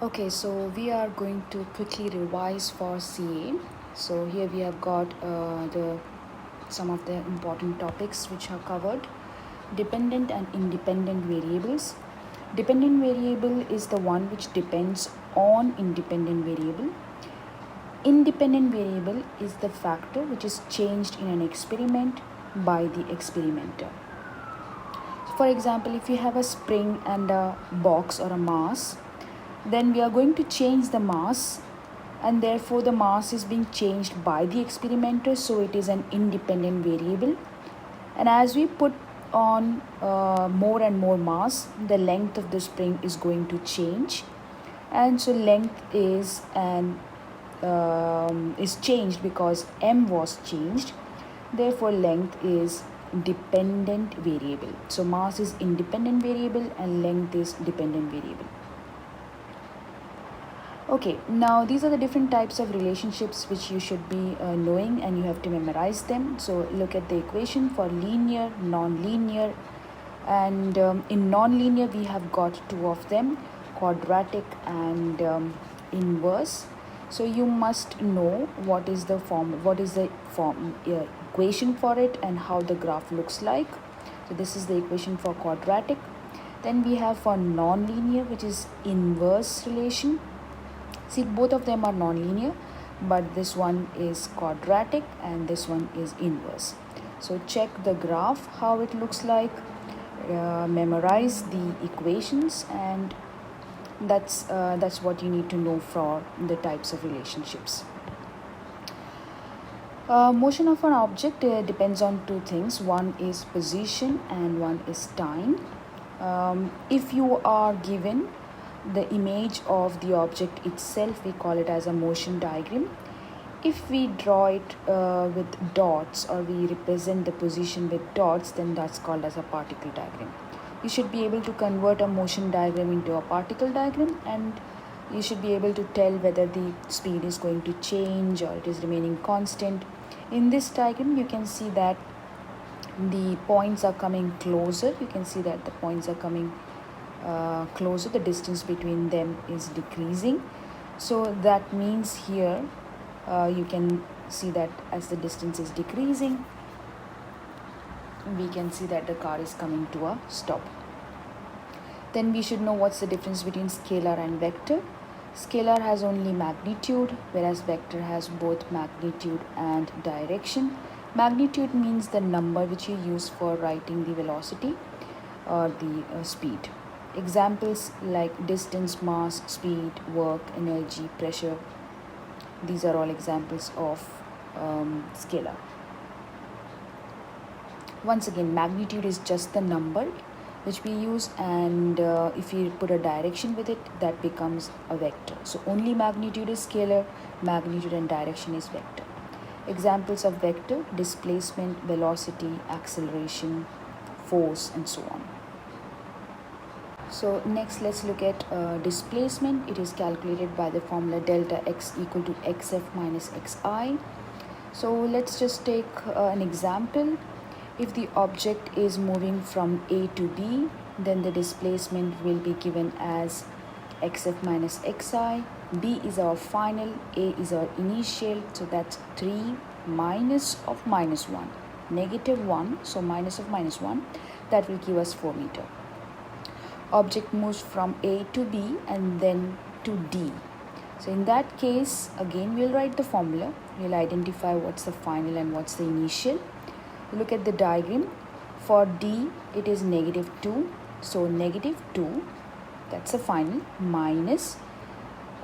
Okay, so we are going to quickly revise for CA. So here we have got the some of the important topics which are covered. Dependent and independent variables. Dependent variable is the one which depends on independent variable. Independent variable is the factor which is changed in an experiment by the experimenter. For example, if you have a spring and a box or a mass, then we are going to change the mass, and therefore the mass is being changed by the experimenter, so it is an independent variable. And as we put on more and more mass, the length of the spring is going to change, and so length is changed because m was changed. Therefore length is dependent variable. So mass is independent variable and length is dependent variable. Okay, now these are the different types of relationships which you should be knowing, and you have to memorize them. So look at the equation for linear, non-linear, and in non-linear we have got two of them, quadratic and inverse. So you must know what is the equation for it and how the graph looks like. So this is the equation for quadratic. Then we have for non-linear, which is inverse relation. See, both of them are non-linear, but this one is quadratic and this one is inverse. So check the graph how it looks like, memorize the equations, and that's what you need to know for the types of relationships. Motion of an object depends on two things. One is position and one is time. If you are given the image of the object itself, we call it as a motion diagram. If we draw it with dots, or we represent the position with dots, then that's called as a particle diagram. You should be able to convert a motion diagram into a particle diagram, and you should be able to tell whether the speed is going to change or it is remaining constant. In this diagram you can see that the points are coming closer. You can see that the points are coming closer, the distance between them is decreasing. So that means here you can see that as the distance is decreasing, we can see that the car is coming to a stop. Then we should know what's the difference between scalar and vector. Scalar has only magnitude, whereas vector has both magnitude and direction. Magnitude means the number which you use for writing the velocity or the speed. Examples like distance, mass, speed, work, energy, pressure. These are all examples of scalar. Once again, magnitude is just the number which we use, and if we put a direction with it, that becomes a vector. So only magnitude is scalar, magnitude and direction is vector. Examples of vector: displacement, velocity, acceleration, force, and so on. So next let's look at displacement. It is calculated by the formula delta x equal to xf minus xi. So let's just take an example. If the object is moving from A to B, then the displacement will be given as xf minus xi. B is our final, A is our initial, so that's 3 minus of minus 1, negative 1, so minus of minus 1, that will give us 4 meter. Object moves from A to B and then to D. So in that case, again we'll write the formula. We'll identify what's the final and what's the initial. Look at the diagram. For D, it is negative 2. So negative 2, that's the final, minus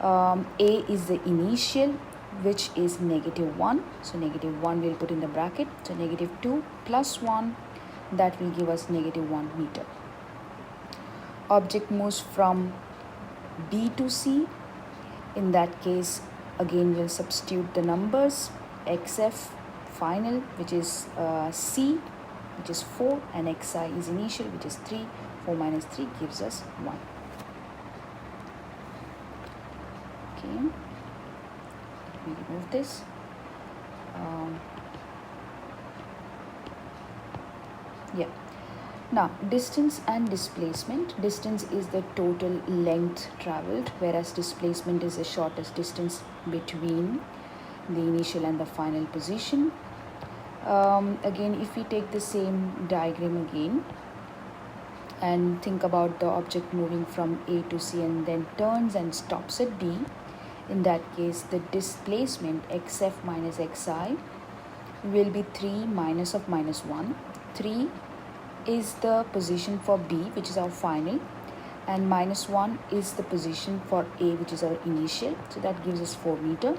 A is the initial, which is negative 1. So negative 1 we'll put in the bracket. So negative 2 plus 1, that will give us negative 1 meter. Object moves from B to C. In that case, again we'll substitute the numbers. xf final, which is C, which is 4, and xi is initial, which is 3. 4 minus 3 gives us 1. Okay, let me remove this. Yeah. Now, distance and displacement. Distance is the total length traveled, whereas displacement is the shortest distance between the initial and the final position. Again, if we take the same diagram again and think about the object moving from A to C and then turns and stops at D, in that case the displacement xf minus xi will be 3 minus of minus 1. 3 is the position for B, which is our final, and minus 1 is the position for A, which is our initial, so that gives us 4 meter.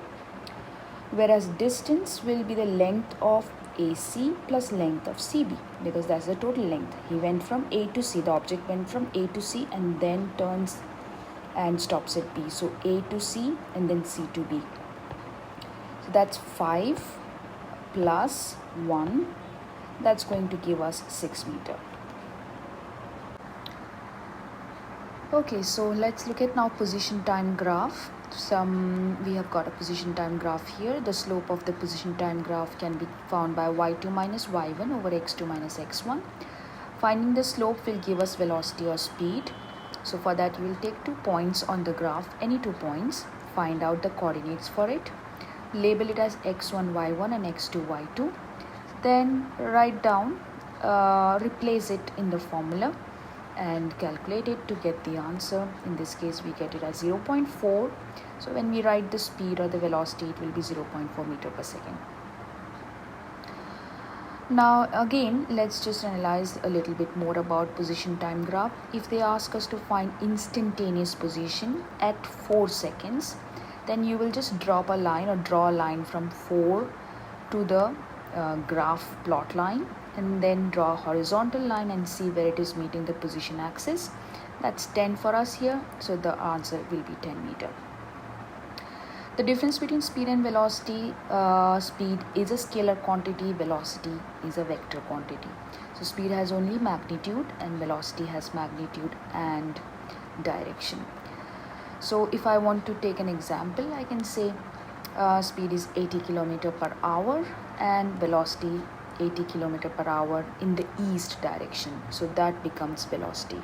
Whereas distance will be the length of AC plus length of CB, because that's the total length. He went from A to C, the object went from A to C and then turns and stops at B. So A to C and then C to B. So that's 5 plus 1. That's going to give us 6 meter. Okay, so let's look at now position time graph. We have got a position time graph here. The slope of the position time graph can be found by y2 minus y1 over x2 minus x1. Finding the slope will give us velocity or speed. So for that you will take 2 points on the graph, any 2 points, find out the coordinates for it, label it as x1 y1 and x2 y2, then write down, replace it in the formula and calculate it to get the answer. In this case we get it as 0.4. So when we write the speed or the velocity, it will be 0.4 meter per second. Now again, let's just analyze a little bit more about position time graph. If they ask us to find instantaneous position at 4 seconds, then you will just drop a line or draw a line from 4 to the graph plot line, and then draw a horizontal line and see where it is meeting the position axis. That's 10 for us here, so the answer will be 10 meter. The difference between speed and velocity, speed is a scalar quantity, velocity is a vector quantity. So speed has only magnitude and velocity has magnitude and direction. So if I want to take an example, I can say speed is 80 km per hour and velocity 80 km per hour in the east direction. So that becomes velocity.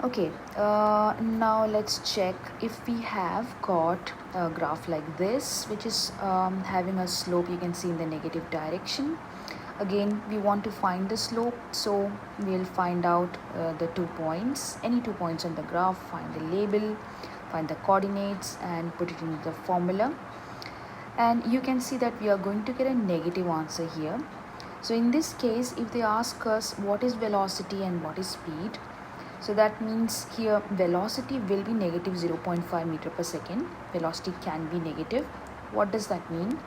Okay, now let's check if we have got a graph like this, which is having a slope you can see in the negative direction. Again, we want to find the slope, so we'll find out the 2 points, any 2 points on the graph, find the label, find the coordinates and put it in the formula. And you can see that we are going to get a negative answer here. So in this case, if they ask us what is velocity and what is speed, so that means here velocity will be negative 0.5 meter per second. Velocity can be negative. What does that mean?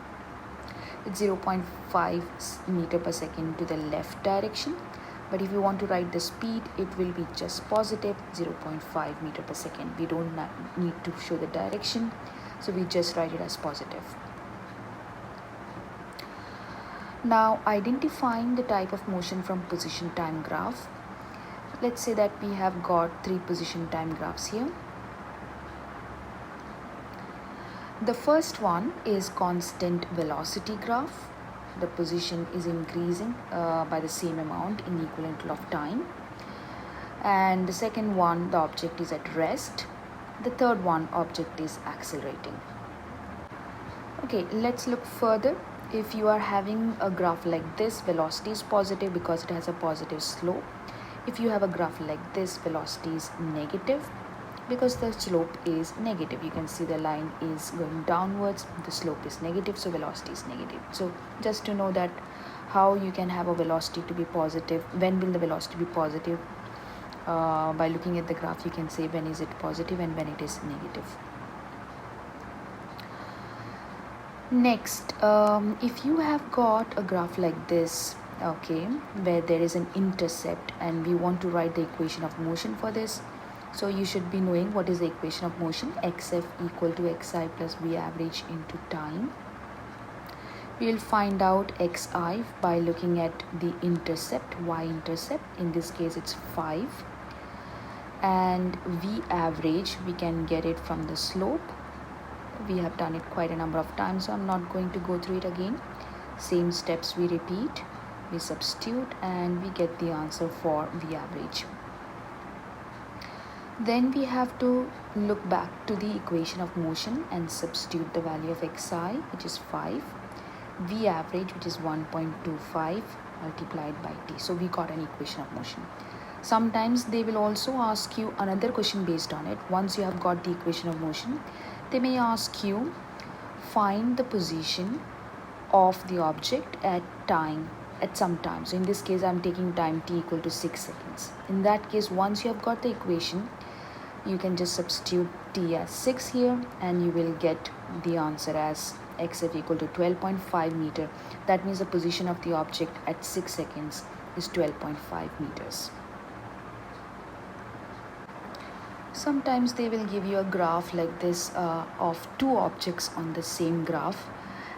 It's 0.5 meter per second to the left direction. But if you want to write the speed, it will be just positive 0.5 meter per second. We don't need to show the direction, so we just write it as positive. Now identifying the type of motion from position time graph. Let's say that we have got 3 position time graphs here. The first one is constant velocity graph. The position is increasing by the same amount in equal interval of time. And the second one, the object is at rest. The third one, object is accelerating. Okay, let's look further. If you are having a graph like this, velocity is positive because it has a positive slope. If you have a graph like this, velocity is negative because the slope is negative. You can see the line is going downwards, the slope is negative, so velocity is negative. So just to know that how you can have a velocity to be positive, when will the velocity be positive, by looking at the graph you can say when is it positive and when it is negative. Next, if you have got a graph like this, okay, where there is an intercept and we want to write the equation of motion for this, so you should be knowing what is the equation of motion. Xf equal to xi plus v average into time. We will find out xi by looking at the intercept, y-intercept. In this case it's 5, and v average we can get it from the slope. We have done it quite a number of times, so I'm not going to go through it again. Same steps we repeat. we substitute and we get the answer for V average. Then we have to look back to the equation of motion and substitute the value of xi, which is 5, V average, which is 1.25 multiplied by t. So we got an equation of motion. Sometimes they will also ask you another question based on it. Once you have got the equation of motion, they may ask you find the position of the object at some time. So in this case, I'm taking time t equal to 6 seconds. In that case, once you have got the equation, you can just substitute t as 6 here and you will get the answer as xf equal to 12.5 meter. That means the position of the object at 6 seconds is 12.5 meters. Sometimes they will give you a graph like this of two objects on the same graph,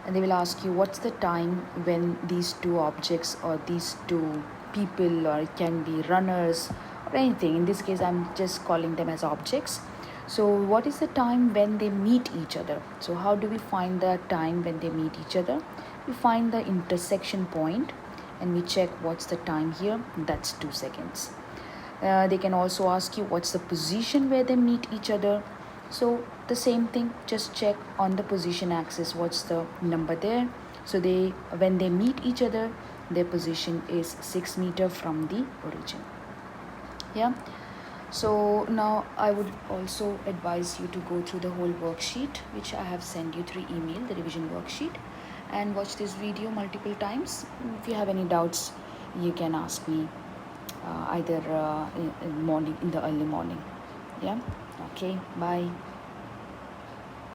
and they will ask you what's the time when these two objects or these two people, or it can be runners or anything. In this case, I'm just calling them as objects. So what is the time when they meet each other? So how do we find the time when they meet each other? We find the intersection point and we check what's the time here. That's 2 seconds. They can also ask you what's the position where they meet each other. So the same thing, just check on the position axis what's the number there. So when they meet each other, their position is 6 meter from the origin. Yeah. So now I would also advise you to go through the whole worksheet, which I have sent you through email, the revision worksheet, and watch this video multiple times. If you have any doubts, you can ask me either in the early morning. Yeah. Okay. Bye.